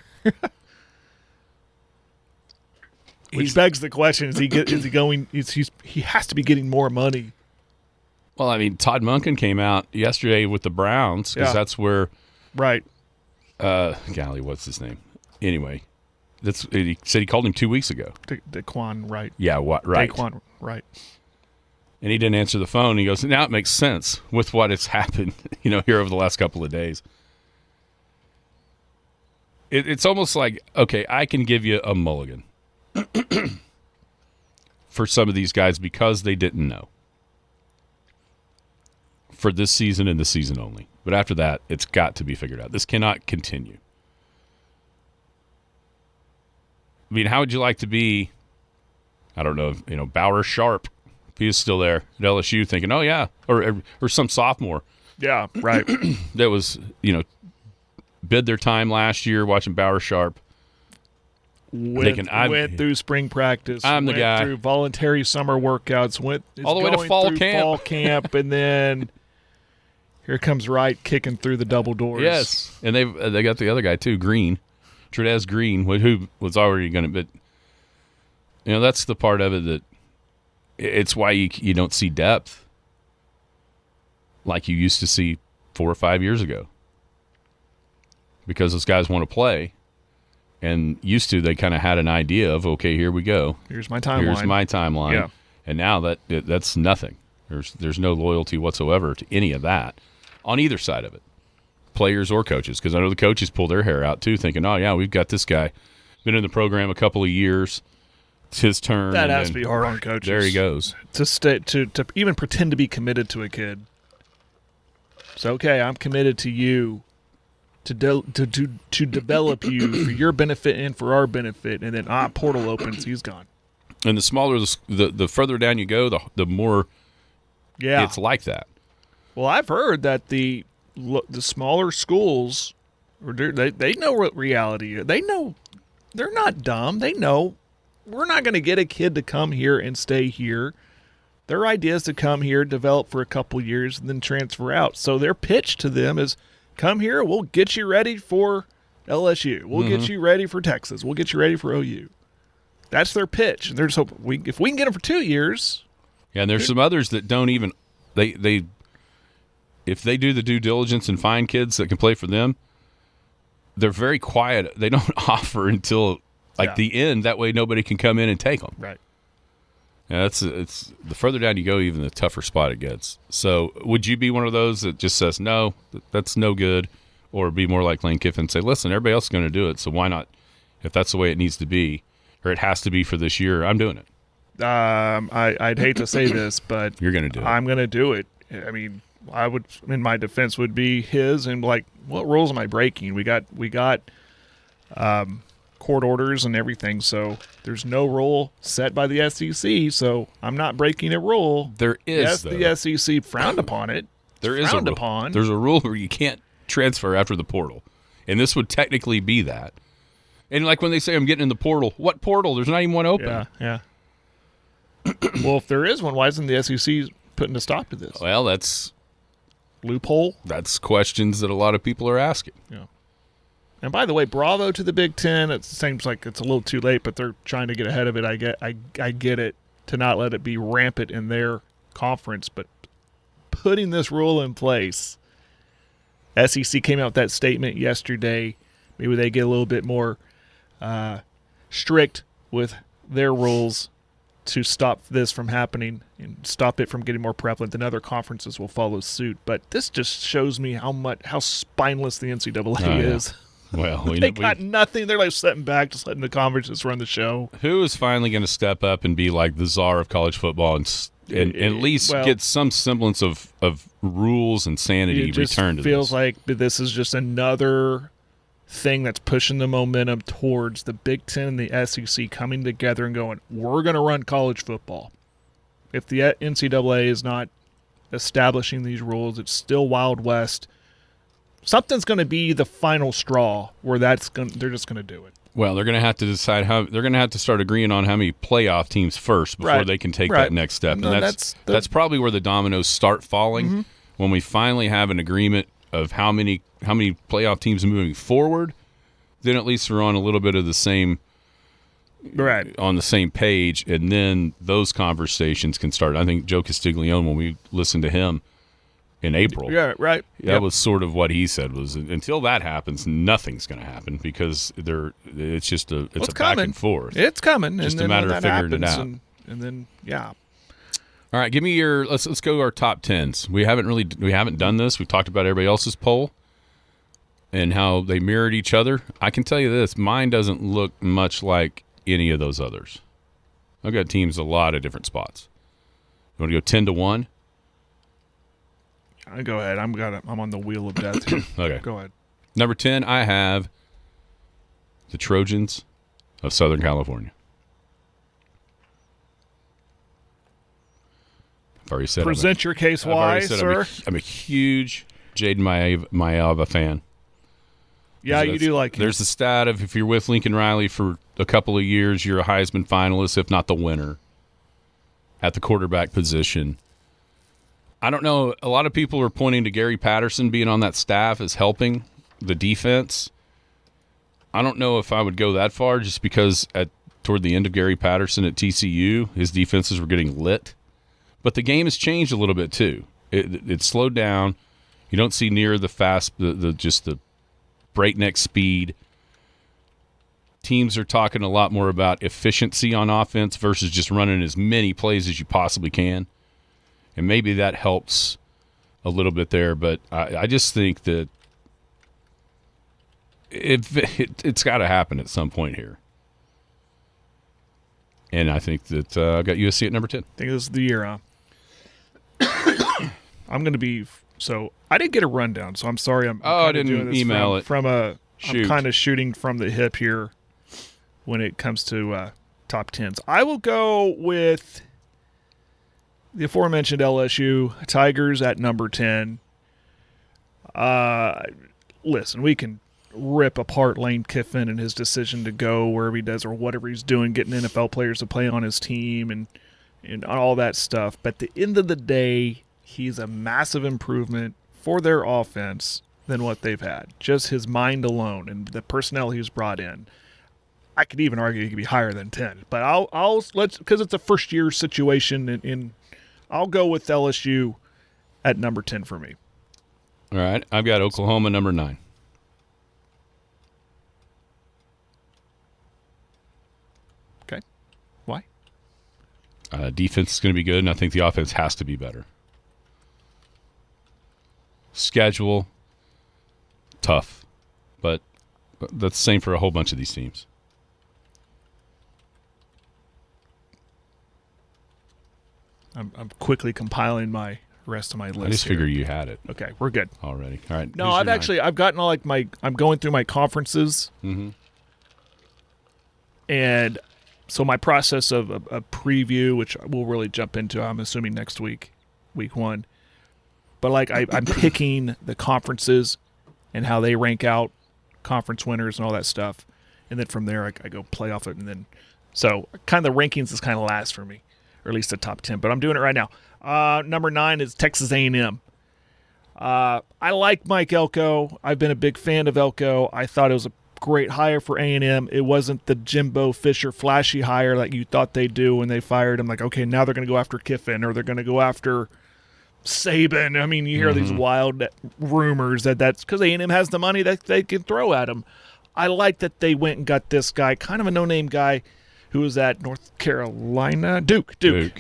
Which begs the question: he has to be getting more money. Well, I mean, Todd Monken came out yesterday with the Browns because that's where, right? Golly, what's his name? Anyway, he said he called him 2 weeks ago. Daquan Wright. Yeah, right. Daquan Wright. And he didn't answer the phone. He goes, now it makes sense with what has happened, here over the last couple of days. It's almost like, okay, I can give you a mulligan for some of these guys because they didn't know. For this season and the season only. But after that, it's got to be figured out. This cannot continue. I mean, how would you like to be, I don't know, Bauer Sharp, if he was still there at LSU thinking, oh, yeah, or some sophomore. Yeah, right. That was, bid their time last year watching Bauer Sharp. Went through spring practice. I'm the guy. Went through voluntary summer workouts. Went all the way to fall camp, and then here comes Wright kicking through the double doors. Yes, and they got the other guy too, Trudez Green, who was already going to. But that's the part of it that it's why you don't see depth like you used to see 4 or 5 years ago, because those guys want to play. And used to, they kind of had an idea of, okay, here we go. Here's my timeline. Yeah. And now that's nothing. There's no loyalty whatsoever to any of that on either side of it, players or coaches. Because I know the coaches pull their hair out too, thinking, oh yeah, we've got this guy been in the program a couple of years. It's his turn. That has to be hard on coaches. There he goes. To even pretend to be committed to a kid. So okay, I'm committed to you. To develop you for your benefit and for our benefit, and then portal opens, he's gone. And the smaller the further down you go, the more it's like that. Well, I've heard that the smaller schools, they know what reality is. They know they're not dumb. They know we're not going to get a kid to come here and stay here. Their idea is to come here, develop for a couple years, and then transfer out. So their pitch to them is, come here, we'll get you ready for LSU. We'll get you ready for Texas. We'll get you ready for OU. That's their pitch. And they're just hoping if we can get them for 2 years. Yeah, and there's some others that don't even they if they do the due diligence and find kids that can play for them, they're very quiet. They don't offer until the end. That way nobody can come in and take them. Right. Yeah, it's the further down you go, even the tougher spot it gets. So, would you be one of those that just says no, that's no good, or be more like Lane Kiffin and say, listen, everybody else is going to do it, so why not? If that's the way it needs to be, or it has to be for this year, I'm doing it. I'd hate to say this, but you're going to do it. I'm going to do it. I mean, I would, in my defense, would be his, and like, what rules am I breaking? We got court orders and everything, so there's no rule set by the SEC, so I'm not breaking a rule. There is, the SEC frowned upon it. There's a rule where you can't transfer after the portal, and this would technically be that. And like when they say I'm getting in the portal, what portal? There's not even one open. Yeah. Well, if there is one, why isn't the SEC putting a stop to this? Well, that's loophole. That's questions that a lot of people are asking. Yeah. And by the way, bravo to the Big Ten. It seems like it's a little too late, but they're trying to get ahead of it. I get it, to not let it be rampant in their conference, but putting this rule in place. SEC came out with that statement yesterday. Maybe they get a little bit more strict with their rules to stop this from happening and stop it from getting more prevalent. Then other conferences will follow suit. But this just shows me how spineless the NCAA is. Well, they got nothing. They're like sitting back, just letting the conferences run the show. Who is finally going to step up and be like the czar of college football and at least get some semblance of rules and sanity returned to this? It feels like this is just another thing that's pushing the momentum towards the Big Ten and the SEC coming together and going, we're going to run college football. If the NCAA is not establishing these rules, it's still Wild West. Something's going to be the final straw where they're just going to do it. Well, they're going to have to decide how they're going to have to start agreeing on how many playoff teams first before they can take that next step. And that's probably where the dominoes start falling when we finally have an agreement of how many playoff teams are moving forward. Then at least we're on a little bit of the same on the same page, and then those conversations can start. I think Joe Castiglione, when we listened to him in April, that was sort of what he said was until that happens, nothing's going to happen because it's a back and forth. It's coming. Just a matter of figuring it out. And then All right, give me your let's go our top 10s. We haven't done this. We've talked about everybody else's poll and how they mirrored each other. I can tell you this, mine doesn't look much like any of those others. I've got teams a lot of different spots. You want to go 10-1? Go ahead. I'm on the wheel of death here. Okay. Go ahead. Number 10, I have the Trojans of Southern California. I've already said present your case why, sir. I'm a huge Jaden Maeva fan. Yeah, you do like him. There's the stat of if you're with Lincoln Riley for a couple of years, you're a Heisman finalist, if not the winner, at the quarterback position. I don't know. A lot of people are pointing to Gary Patterson being on that staff as helping the defense. I don't know if I would go that far just because toward the end of Gary Patterson at TCU, his defenses were getting lit. But the game has changed a little bit too. It slowed down. You don't see near the fast, just the breakneck speed. Teams are talking a lot more about efficiency on offense versus just running as many plays as you possibly can. And maybe that helps a little bit there. But I just think that it's got to happen at some point here. And I think that I've got USC at number 10. I think this is the year, huh? I'm going to be – so I didn't get a rundown, so I'm sorry. I didn't email it. I'm kind of shooting from the hip here when it comes to top 10s. I will go with the aforementioned LSU Tigers at number 10. Listen, we can rip apart Lane Kiffin and his decision to go wherever he does or whatever he's doing, getting NFL players to play on his team and all that stuff. But at the end of the day, he's a massive improvement for their offense than what they've had. Just his mind alone and the personnel he's brought in. I could even argue he could be higher than 10. But let's because it's a first year situation, and I'll go with LSU at number 10 for me. All right, I've got Oklahoma number 9. Okay, why? Defense is going to be good, and I think the offense has to be better. Schedule, tough, but that's the same for a whole bunch of these teams. I'm quickly compiling my rest of my list. I just figured you had it. Okay, we're good already. All right. No, I've gotten all I'm going through my conferences, and so my process of a preview, which we'll really jump into, I'm assuming next week, week 1. But I'm picking the conferences and how they rank out conference winners and all that stuff, and then from there I go play off it, and then so kind of the rankings is kind of last for me, or at least the top 10. But I'm doing it right now. Number 9 is Texas A&M. I like Mike Elko. I've been a big fan of Elko. I thought it was a great hire for A&M. It wasn't the Jimbo Fisher flashy hire like you thought they'd do when they fired him. Like, okay, now they're going to go after Kiffin or they're going to go after Saban. I mean, you hear these wild rumors that's because A&M has the money that they can throw at him. I like that they went and got this guy, kind of a no-name guy, who was at North Carolina, Duke,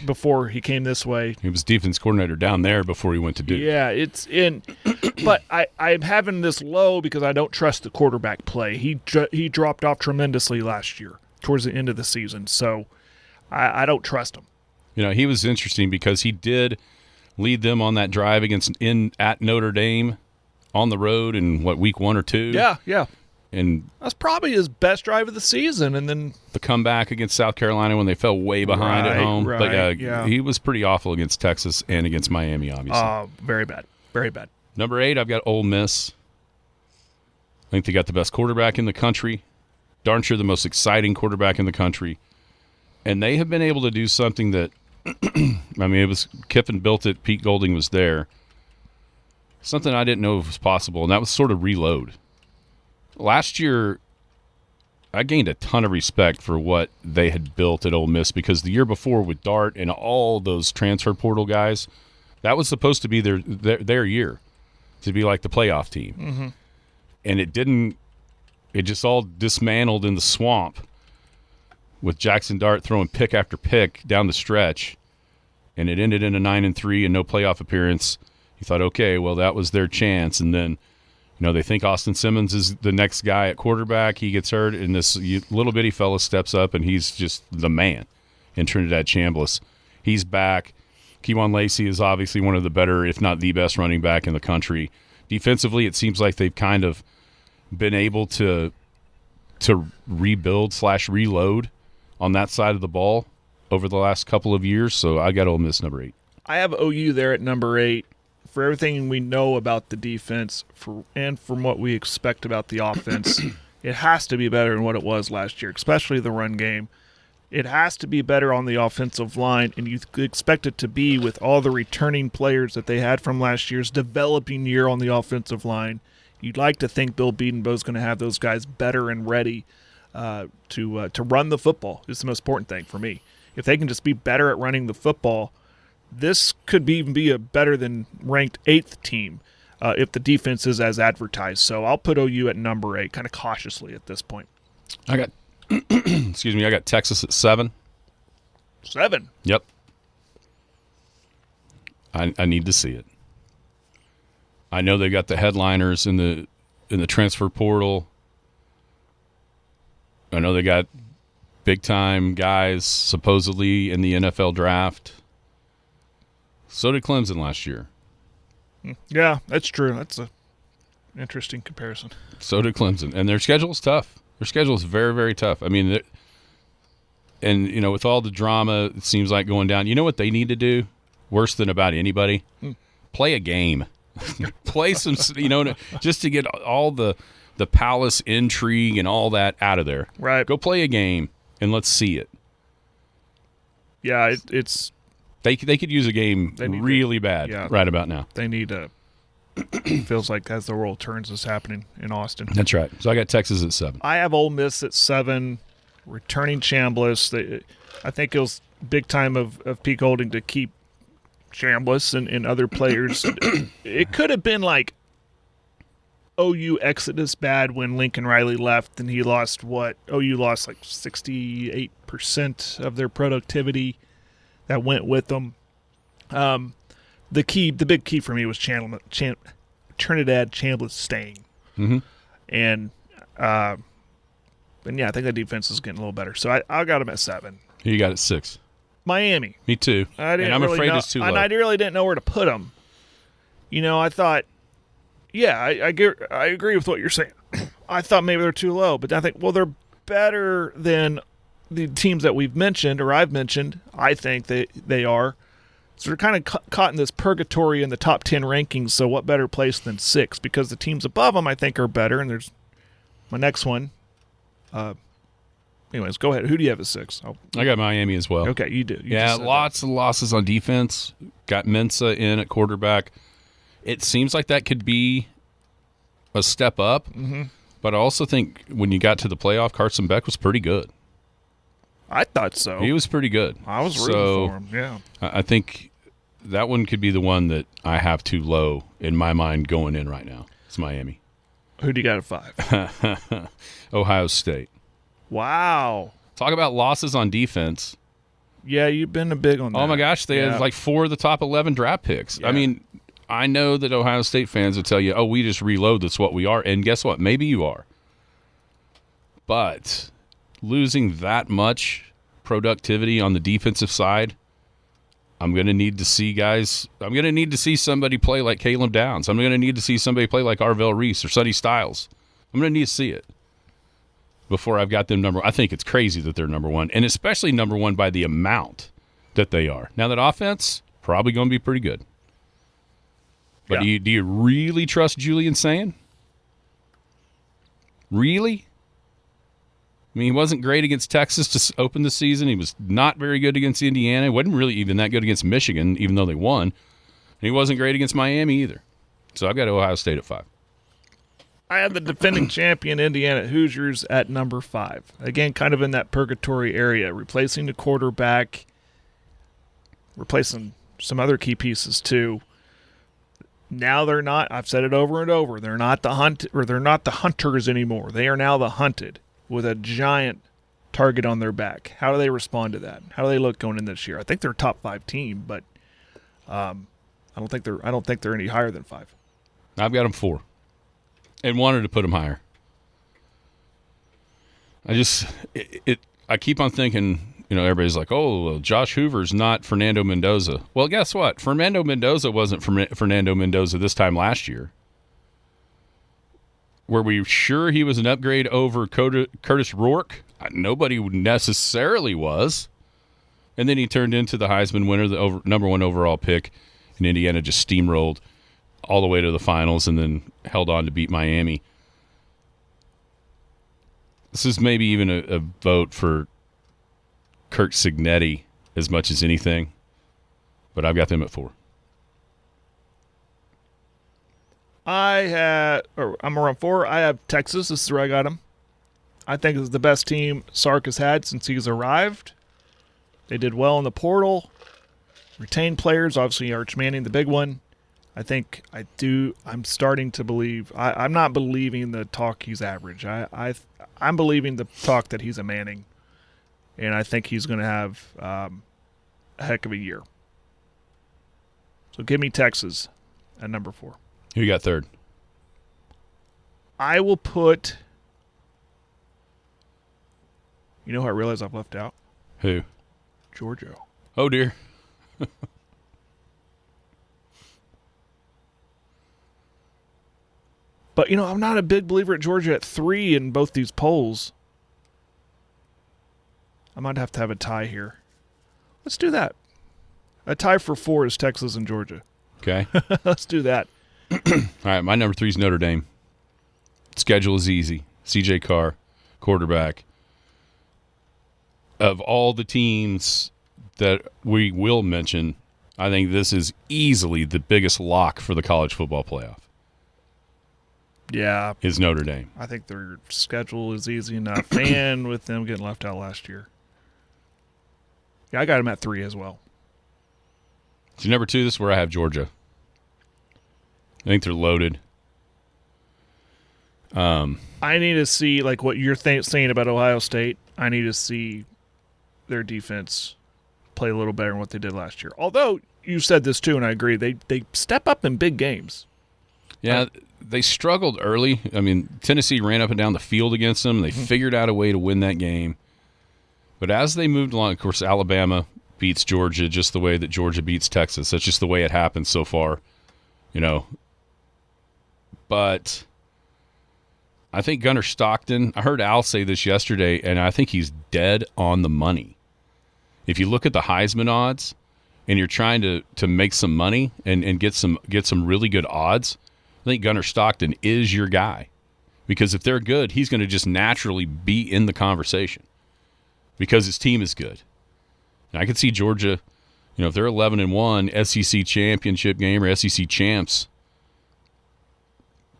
before he came this way. He was defense coordinator down there before he went to Duke. Yeah, it's in. But I'm having this low because I don't trust the quarterback play. He dropped off tremendously last year towards the end of the season, so I don't trust him. You know, he was interesting because he did lead them on that drive at Notre Dame on the road in, week 1 or 2? Yeah. And that's probably his best drive of the season, and then the comeback against South Carolina when they fell way behind at home. He was pretty awful against Texas and against Miami, obviously. Very bad. Very bad. Number 8, I've got Ole Miss. I think they got the best quarterback in the country. Darn sure the most exciting quarterback in the country. And they have been able to do something that, it was Kiffin built it, Pete Golding was there. Something I didn't know was possible, and that was sort of reload. Last year, I gained a ton of respect for what they had built at Ole Miss because the year before with Dart and all those transfer portal guys, that was supposed to be their year to be like the playoff team. Mm-hmm. And it didn't – it just all dismantled in the swamp with Jackson Dart throwing pick after pick down the stretch, and it ended in a 9-3 and no playoff appearance. You thought, okay, well, that was their chance, and then – they think Austin Simmons is the next guy at quarterback. He gets hurt, and this little bitty fella steps up, and he's just the man in Trinidad Chambliss. He's back. Keywan Lacey is obviously one of the better, if not the best, running back in the country. Defensively, it seems like they've kind of been able to rebuild/reload on that side of the ball over the last couple of years. So I got Ole Miss number 8. I have OU there at number 8. For everything we know about the defense and from what we expect about the offense, it has to be better than what it was last year, especially the run game. It has to be better on the offensive line, and you expect it to be with all the returning players that they had from last year's developing year on the offensive line. You'd like to think Bill Bedenbaugh's going to have those guys better and ready to run the football. It's the most important thing for me. If they can just be better at running the football, this could even be a better than ranked 8th team if the defense is as advertised. So I'll put OU at number 8, kind of cautiously at this point. I got I got Texas at 7. 7? Yep. I need to see it. I know they got the headliners in the transfer portal. I know they got big time guys supposedly in the NFL draft. So did Clemson last year. Yeah, that's true. That's a interesting comparison. So did Clemson, and their schedule is tough. Their schedule is very, very tough. I mean, and with all the drama, it seems like going down. You know what they need to do? Worse than about anybody, play a game, play some. Just to get all the palace intrigue and all that out of there. Right. Go play a game and let's see it. Yeah, it's. They could use a game really bad right about now. They need a feels like as the world turns is happening in Austin. That's right. So I got Texas at 7. I have Ole Miss at 7, returning Chambliss. I think it was big time of Pete Golding to keep Chambliss and other players. It could have been like OU exodus bad when Lincoln Riley left and he lost OU lost like 68% of their productivity that went with them. The big key for me was Trinidad Chambliss staying. Mm-hmm. And I think the defense is getting a little better. So I got them at 7. You got it 6. Miami. Me too. I'm afraid it's too low. And I really didn't know where to put them. I thought, I agree with what you're saying. I thought maybe they're too low, but I think, they're better than the teams that we've mentioned or I've mentioned. I think they are. So they're kind of caught in this purgatory in the top 10 rankings, so what better place than 6? Because the teams above them, I think, are better, and there's my next one. Anyways, go ahead. Who do you have at 6? I got Miami as well. Okay, you do. Lots of losses on defense. Got Mensa in at quarterback. It seems like that could be a step up, but I also think when you got to the playoff, Carson Beck was pretty good. I thought so. He was pretty good. I was rooting for him, yeah. I think that one could be the one that I have too low in my mind going in right now. It's Miami. Who do you got at 5? Ohio State. Wow. Talk about losses on defense. Yeah, you've been a big on that. Oh, my gosh. They had like 4 of the top 11 draft picks. Yeah. I mean, I know that Ohio State fans will tell you, oh, we just reload. That's what we are. And guess what? Maybe you are. But losing that much productivity on the defensive side, I'm going to need to see guys. I'm going to need to see somebody play like Caleb Downs. I'm going to need to see somebody play like Arvell Reese or Sonny Styles. I'm going to need to see it before I've got them number. I think it's crazy that they're number 1, and especially number 1 by the amount that they are. Now that offense, probably going to be pretty good. But do you really trust Julian Sand? Really? I mean, he wasn't great against Texas to open the season. He was not very good against Indiana. He wasn't really even that good against Michigan, even though they won. And he wasn't great against Miami either. So I've got Ohio State at 5. I have the defending champion Indiana Hoosiers at number 5. Again, kind of in that purgatory area, replacing the quarterback, replacing some other key pieces too. Now they're not. I've said it over and over. They're not the hunters anymore. They are now the hunted, with a giant target on their back. How do they respond to that? How do they look going in this year? I think they're a top 5 team, but I don't think they're any higher than 5. I've got them 4, and wanted to put them higher. I keep on thinking, everybody's like, oh, well, Josh Hoover's not Fernando Mendoza. Well, guess what? Fernando Mendoza wasn't Fernando Mendoza this time last year. Were we sure he was an upgrade over Curtis Rourke? Nobody necessarily was. And then he turned into the Heisman winner, the number 1 overall pick, and Indiana just steamrolled all the way to the finals and then held on to beat Miami. This is maybe even a vote for Kirk Cignetti as much as anything, but I've got them at 4. I'm around 4. I have Texas. This is where I got them. I think it's the best team Sark has had since he's arrived. They did well in the portal. Retained players, obviously Arch Manning, the big one. I'm starting to believe. I'm not believing the talk he's average. I'm believing the talk that he's a Manning, and I think he's going to have a heck of a year. So give me Texas at number 4. Who you got 3rd? I will put. You know who I realize I've left out? Who? Georgia. Oh, dear. But, I'm not a big believer at Georgia at 3 in both these polls. I might have to have a tie here. Let's do that. A tie for 4 is Texas and Georgia. Okay. Let's do that. All right, my number 3 is Notre Dame. Schedule is easy. C.J. Carr, quarterback. Of all the teams that we will mention, I think this is easily the biggest lock for the college football playoff. Yeah. Is Notre Dame. I think their schedule is easy enough, and with them getting left out last year. Yeah, I got them at 3 as well. So number 2, this is where I have Georgia. I think they're loaded. I need to see, like what you're saying about Ohio State, I need to see their defense play a little better than what they did last year. Although, you said this too, and I agree, they step up in big games. Yeah, they struggled early. I mean, Tennessee ran up and down the field against them. They figured out a way to win that game. But as they moved along, of course, Alabama beats Georgia just the way that Georgia beats Texas. That's just the way it happens so far, But I think Gunnar Stockton, I heard Al say this yesterday, and I think he's dead on the money. If you look at the Heisman odds and you're trying to make some money and get some really good odds, I think Gunnar Stockton is your guy. Because if they're good, he's going to just naturally be in the conversation because his team is good. And I could see Georgia, if they're 11-1, SEC championship game or SEC champs,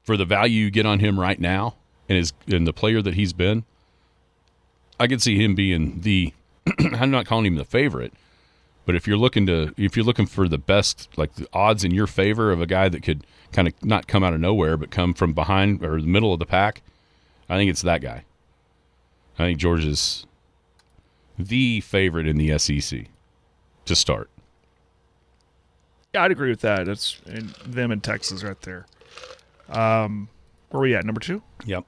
for the value you get on him right now and the player that he's been, I could see him being the I'm not calling him the favorite, but if you're looking for the best, like the odds in your favor of a guy that could kind of not come out of nowhere but come from behind or the middle of the pack, I think it's that guy. I think Georgia's the favorite in the SEC to start. Yeah, I'd agree with that. That's them in Texas right there. Where are we at? Number 2? Yep.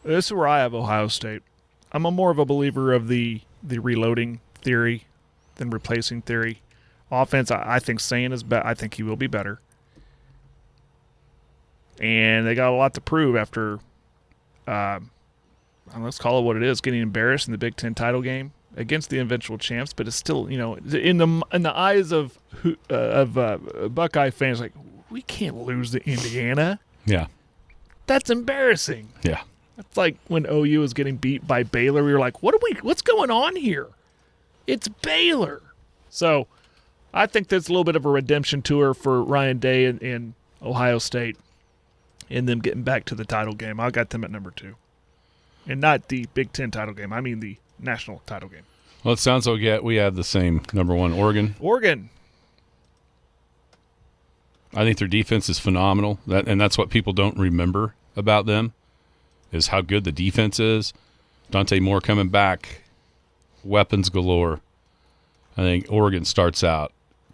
This is where I have Ohio State. I'm more of a believer of the reloading theory than replacing theory. Offense, I think Sain is better. I think he will be better. And they got a lot to prove after, let's call it what it is, getting embarrassed in the Big Ten title game against the eventual champs. But it's still, in the eyes of Buckeye fans, like, we can't lose to Indiana. Yeah. That's embarrassing. Yeah. It's like when OU was getting beat by Baylor. We were like, what's going on here? It's Baylor. So I think that's a little bit of a redemption tour for Ryan Day in Ohio State and them getting back to the title game. I got them at number 2. And not the Big Ten title game. I mean the national title game. Well, it sounds like we have the same number 1, Oregon. I think their defense is phenomenal. And that's what people don't remember about them, is how good the defense is. Dante Moore coming back, weapons galore. I think Oregon starts out,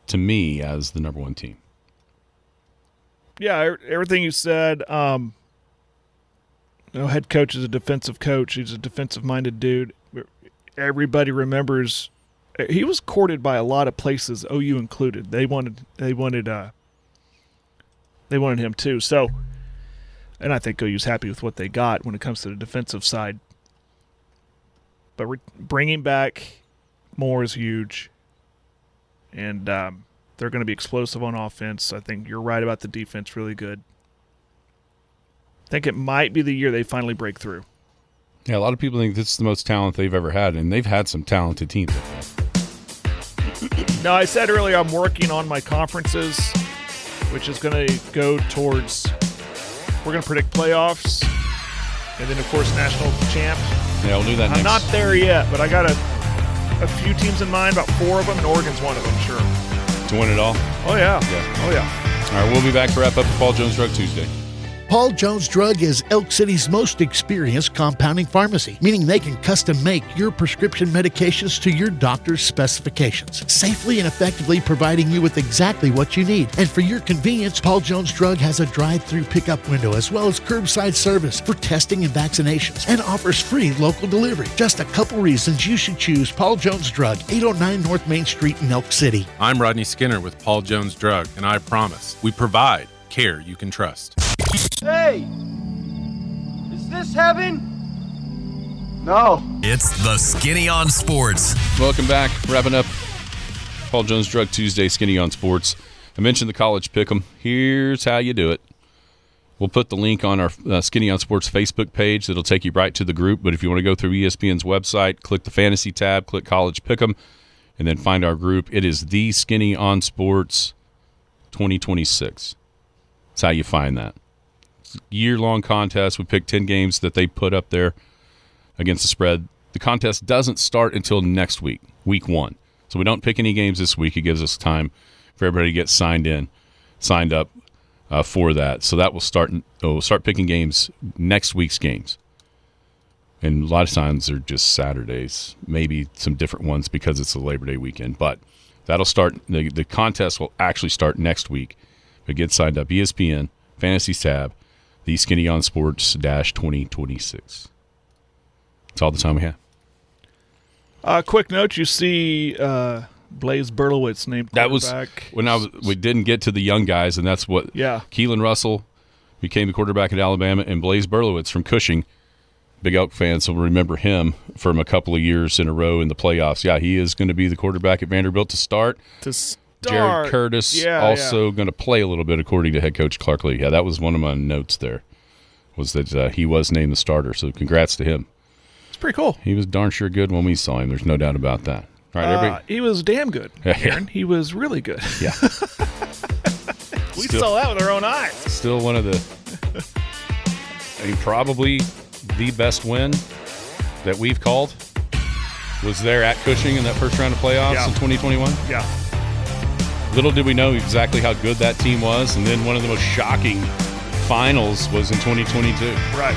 to me, as the number 1 team. Yeah, everything you said. Head coach is a defensive coach. He's a defensive-minded dude. Everybody remembers he was courted by a lot of places, OU included. They wanted him too. So, and I think OU's happy with what they got when it comes to the defensive side. But bringing back Moore is huge, and they're going to be explosive on offense. I think you're right about the defense, really good. I think it might be the year they finally break through. Yeah, a lot of people think this is the most talent they've ever had, and they've had some talented teams. Now, I said earlier I'm working on my conferences, which is going to go towards – we're going to predict playoffs and then, of course, national champ. Yeah, we'll do that next. I'm not there yet, but I got a few teams in mind, about 4 of them, and Oregon's one of them, sure. To win it all? Oh, yeah. Yeah. Oh, yeah. All right, we'll be back to wrap up the Paul Jones Drug Tuesday. Paul Jones Drug is Elk City's most experienced compounding pharmacy, meaning they can custom make your prescription medications to your doctor's specifications, safely and effectively providing you with exactly what you need. And for your convenience, Paul Jones Drug has a drive-through pickup window as well as curbside service for testing and vaccinations, and offers free local delivery. Just a couple reasons you should choose Paul Jones Drug, 809 North Main Street in Elk City. I'm Rodney Skinner with Paul Jones Drug, and I promise we provide care you can trust. Hey! Is this heaven? No. It's the Skinny on Sports. Welcome back. Wrapping up Paul Jones Drug Tuesday, Skinny on Sports. I mentioned the college pick'em. Here's how you do it. We'll put the link on our Skinny on Sports Facebook page. That'll take you right to the group. But if you want to go through ESPN's website, click the Fantasy tab, click College Pick'em, and then find our group. It is the Skinny on Sports 2026. That's how you find that. It's a year-long contest. We pick 10 games that they put up there against the spread. The contest doesn't start until next week, week 1. So we don't pick any games this week. It gives us time for everybody to get signed up for that. So that will start. We'll start picking games next week's games. And a lot of times they're just Saturdays, maybe some different ones because it's the Labor Day weekend. But that'll start. The contest will actually start next week. But get signed up. ESPN, Fantasy tab, the Skinny on Sports -2026. That's all the time we have. Quick note: you see Blaze Berlowitz named quarterback. That was when we didn't get to the young guys, and that's what. Yeah. Keelan Russell became the quarterback at Alabama, and Blaze Berlowitz from Cushing. Big Elk fans will remember him from a couple of years in a row in the playoffs. Yeah, he is going to be the quarterback at Vanderbilt to start. Jared Curtis going to play a little bit, according to head coach Clark Lee. Yeah, that was one of my notes there, was that he was named the starter. So congrats to him. It's pretty cool. He was darn sure good when we saw him. There's no doubt about that. All right, everybody. He was damn good, Aaron. He was really good. Yeah. We saw that with our own eyes. Still one of the I mean, probably the best win that we've called was there at Cushing in that first round of playoffs in 2021. Yeah. Little did we know exactly how good that team was, and then one of the most shocking finals was in 2022. Right.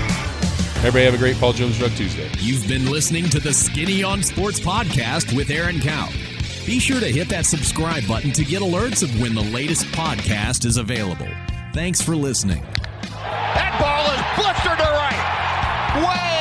Everybody have a great Paul Jones Drug Tuesday. You've been listening to the Skinny on Sports podcast with Aaron Cow. Be sure to hit that subscribe button to get alerts of when the latest podcast is available. Thanks for listening. That ball is blistered to right. Way